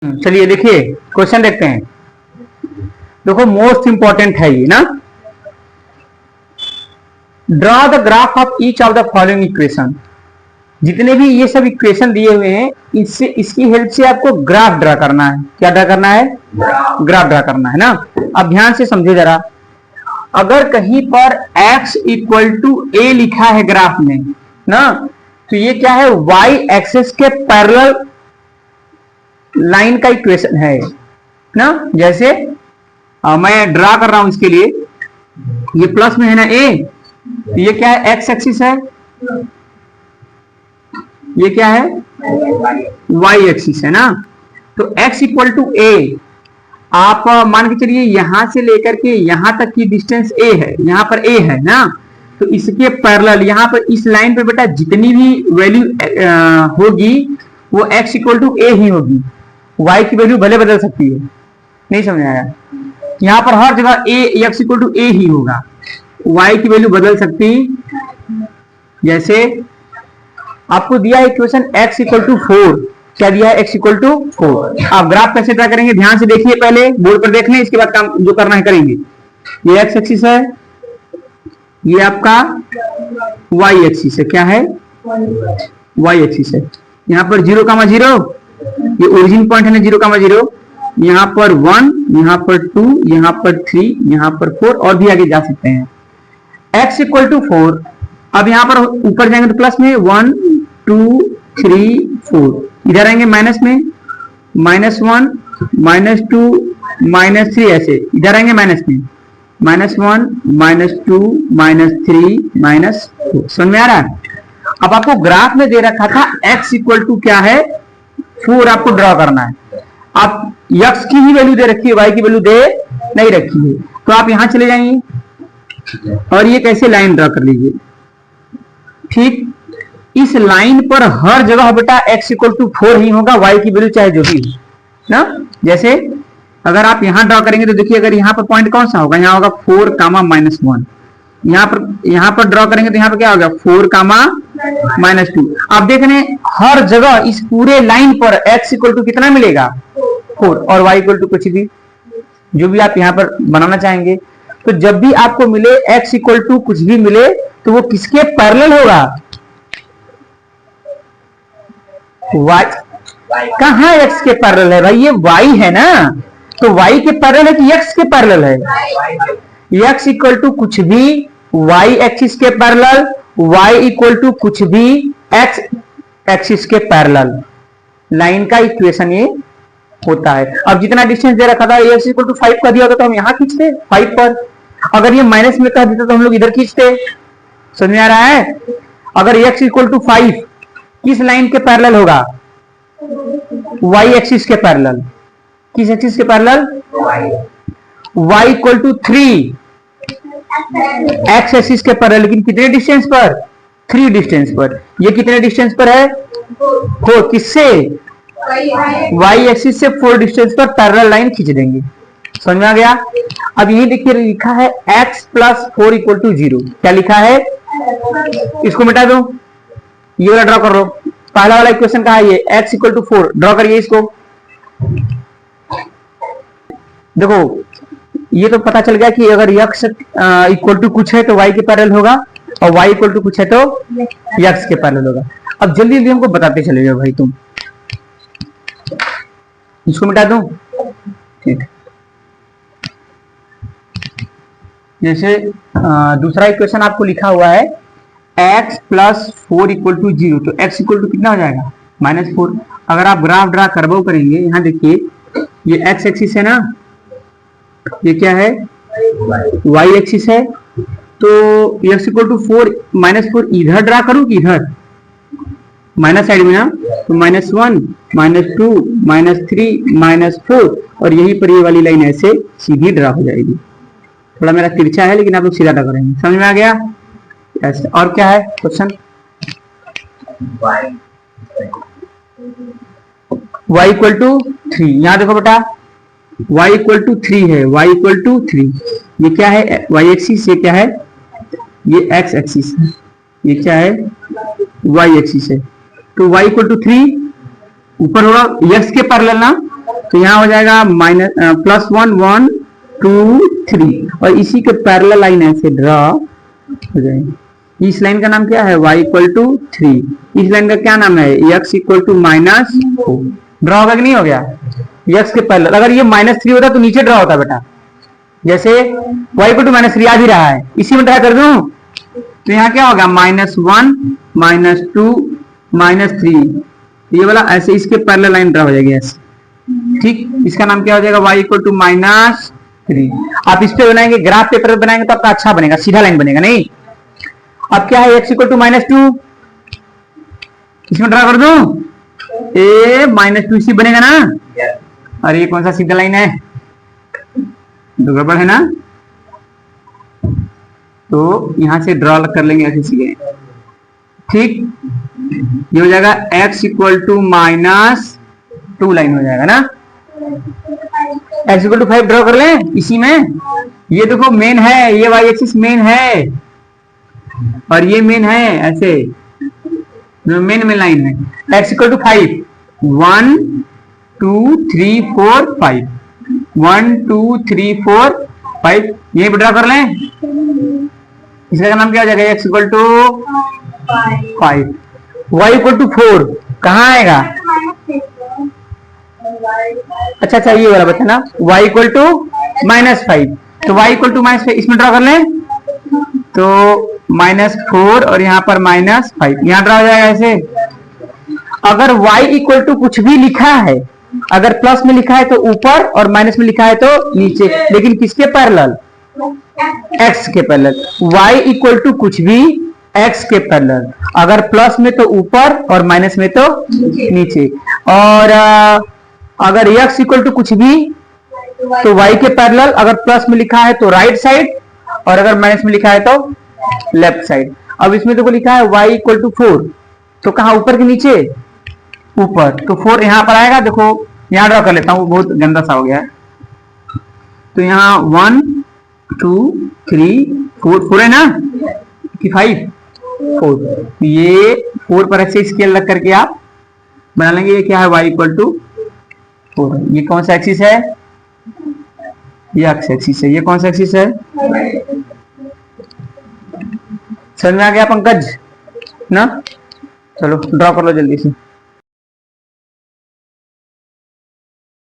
चलिए देखिए क्वेश्चन देखते हैं। देखो मोस्ट इंपॉर्टेंट है ये ना। Draw the graph of each of the following equation. जितने भी ये सब इक्वेशन दिए हुए हैं इससे इसकी हेल्प से आपको ग्राफ ड्रा करना है। क्या ड्रा करना है? ग्राफ ड्रा करना है ना। अब ध्यान से समझे जरा। अगर कहीं पर x इक्वल टू a लिखा है ग्राफ में ना, तो ये क्या है? y एक्सिस के पैरेलल लाइन का इक्वेशन है ना। जैसे मैं ड्रा कर रहा हूं इसके लिए, ये प्लस में है ना a, तो ये क्या है? x एक्सिस है, ये क्या है? y एक्सिस है ना। तो x इक्वल टू a, आप मान के चलिए यहां से लेकर के यहां तक की डिस्टेंस a है, यहां पर a है ना, तो इसके पैरेलल यहां पर इस लाइन पे बेटा जितनी भी वैल्यू होगी वो x इक्वल टू a ही होगी। y की वैल्यू भले बदल सकती है, नहीं समझ आया? यहां पर हर जगह a x equal to a ही होगा, y की वैल्यू बदल सकती। जैसे आपको दिया है इक्वेशन x इक्वल टू 4, क्या दिया है? x equal to 4। आप ग्राफ कैसे ड्रा करेंगे ध्यान से देखिए, पहले बोर्ड पर देख लें, इसके बाद काम जो करना है करेंगे। ये x एक्सिस है, ये आपका y एक्सिस है। क्या है? y एक्सिस है। यहाँ पर 0,0, ये ओरिजिन पॉइंट है ना 0,0, यहाँ पर 1, यहाँ पर 2, यहाँ पर 3, यहाँ पर 4 और भी आगे जा सकते हैं। x equal to 4। अब यहाँ पर ऊपर जाएंगे तो प्लस में 1 2 3 4, इधर आएंगे माइनस में -1 -2 -3, ऐसे इधर आएंगे माइनस में -1 -2 -3 -4। समझ में आ रहा है? अब आपको ग्राफ में दे रखा था x इक्वल टू क्या है? 4 आपको ड्रॉ करना है। आप x की ही वैल्यू दे रखी है, y की वैल्यू दे नहीं रखी है, तो आप यहां चले जाएंगे और ये कैसे लाइन ड्रॉ कर लीजिए। ठीक इस लाइन पर हर जगह बेटा x इक्वल टू 4 ही होगा, y की वैल्यू चाहे जो भी हो ना। जैसे अगर आप यहां ड्रॉ करेंगे तो देखिए, अगर यहां पर पॉइंट कौन सा होगा? यहां होगा 4, -1। यहां पर ड्रॉ करेंगे तो यहां पर क्या होगा? 4, -2। आप देख रहे हैं हर जगह इस पूरे लाइन पर x इक्वल टू कितना मिलेगा? 4, और y इक्वल टू कुछ भी जो भी आप यहां पर बनाना चाहेंगे। तो जब भी आपको मिले x इक्वल टू कुछ भी मिले तो वो किसके पैरेलल होगा? y। कहां x के पैरेलल है भाई? ये y है ना, तो y के पैरेलल है कि x के पैरेलल है? x इक्वल टू कुछ भी y एक्सिस के पैरेलल, y इक्वल टू कुछ भी x एक्सिस के पैरेलल लाइन का इक्वेशन ये होता है। अब जितना डिस्टेंस दे रखा था x इक्वल टू 5 का दिया होता तो हम यहां खींचते 5 पर, अगर ये माइनस में कह देता तो हम लोग इधर खींचते। समझ में आ रहा है? अगर x इक्वल टू 5 किस लाइन के पैरेलल होगा? y एक्सिस के पैरेलल। किस एक्सिस के parallel? y equal to 3 x axis के पैरेलल, लेकिन कितने डिस्टेंस पर? 3 डिस्टेंस पर। ये कितने डिस्टेंस पर है? 4। किससे? y एक्सिस से 4 डिस्टेंस पर पैरेलल लाइन खींच देंगे। समझ में आ गया? अब यही देखिए लिखा है x प्लस 4 इक्वल टू 0। क्या लिखा है? इसको मिटा दो, ये वाला ड्रॉ कर लो। पहला वाला इक्वेशन कहा है? ये x इक्वल टू 4 ड्रॉ करिए इसको। देखो ये तो पता चल गया कि अगर x इक्वल टू कुछ है तो y के पैरेलल होगा, और y इक्वल टू कुछ है तो x के पैरेलल होगा। अब जल्दी जल्दी हमको बताते चले जाओ भाई तुम। इसको मिटा दूं? ठीक। जैसे दूसरा इक्वेशन आपको लिखा हुआ है x प्लस 4 इक्वल टू 0, तो x इक्वल टू कितना हो जाएगा? -4। अगर आप ग्राफ ड्रा करबो करेंगे, यहाँ देखिए ये x एक्सिस है ना, ये क्या है? y एक्सिस है। तो x इक्वल टू 4 -4 इधर ड्रा करूं कि इधर माइनस साइड में ना, तो -1 -2 -3 -4, और यहीं पर ये वाली लाइन ऐसे सीधी ड्रा हो जाएगी। थोड़ा मेरा तिरछा है लेकिन आप लोग सीधा ड्रा करेंगे। समझ में आ गया? ऐसे। और क्या है क्वेश्चन? y equal to 3। यहां देखो बेटा y इक्वल टू 3 है, y इक्वल टू 3। ये क्या है? y axis. ये क्या है? ये x एक्सिस है। ये क्या है? y एक्सिस है। तो y इक्वल टू 3 ऊपर होगा x के पैरेलल ना, तो यहाँ हो जाएगा माइनस +1 1 2 3 और इसी के पैरेलल लाइन ऐसे ड्रॉ हो जाएगी। इस लाइन का नाम क्या है? y = 3। इस लाइन का क्या नाम है? x = -4। ड्रॉ होगा कि नहीं हो गया? x के पैरेलल अगर ये -3 होता तो नीचे ड्रॉ होता बेटा, जैसे y = -3 आ भी रहा है, इसी में ड्रॉ कर दूं तो यहाँ क्या होगा? -1 -2 -3, ये वाला ऐसे इसके पैरेलल लाइन ड्रॉ हो जाएगी ऐसे। ठीक, इसका नाम क्या हो जाएगा? y = -3। आप इस पे बनाएंगे, ग्राफ पेपर पे बनाएंगे तो आपका अच्छा बनेगा, सीधा लाइन बनेगा नहीं। अब क्या है? x = -2, इसमें ड्रा कर दूं ए -2 इसी बनेगा ना। अरे ये कौन सा सीधा लाइन है? तो गड़बड़ है ना, तो यहां से ड्रॉ कर लेंगे ऐसे सीधे। ठीक, ये हो जाएगा x = -2 लाइन हो जाएगा ना। x = 5 ड्रॉ कर लें इसी में। ये देखो मेन है, ये y एक्सिस मेन है और ये मेन है, ऐसे मेन में लाइन है। x = 5 1 2 3 4 5 1 2 3 4 5 ये ड्रॉ कर लें। इसका नाम क्या हो जाएगा? x = 5 y = 4 कहाँ आएगा? अच्छा ये वाला बता ना, y = -5 तो y = -5 इसमें ड्रॉ कर लें तो -4 और यहाँ पर -5 यहाँ ड्रॉ हो जाएगा ऐसे। अगर y = कुछ भी लिखा है, अगर प्लस में लिखा है तो ऊपर और माइनस में लिखा है तो नीचे, लेकिन किसके पैरेलल? x के पैरेलल। y = कुछ भी x के पैरेलल, अगर प्लस में तो ऊपर और माइनस में तो नीचे। और अगर x = कुछ भी तो y के पैरेलल, अगर प्लस में लिखा है तो राइट साइड और अगर माइनस में लिखा है तो लेफ्ट साइड। अब इसमें देखो लिखा है y = 4 तो कहाँ? ऊपर के नीचे? ऊपर, तो 4 यहाँ पर आएगा। देखो यहाँ ड्रॉ कर लेता हूँ, बहुत गंदा सा हो गया है। तो यहाँ 1 2 3 4 है ना कि 5 4, ये 4 पर ऐसे स्केल रख करके आप बना लेंगे। ये क्या है? y = 4। ये कौन सा एक्सिस है? ये x एक्सिस है। ये कौन सा एक्सिस है? समझ में आ गया पंकज ना? चलो ड्रॉ कर लो जल्दी से।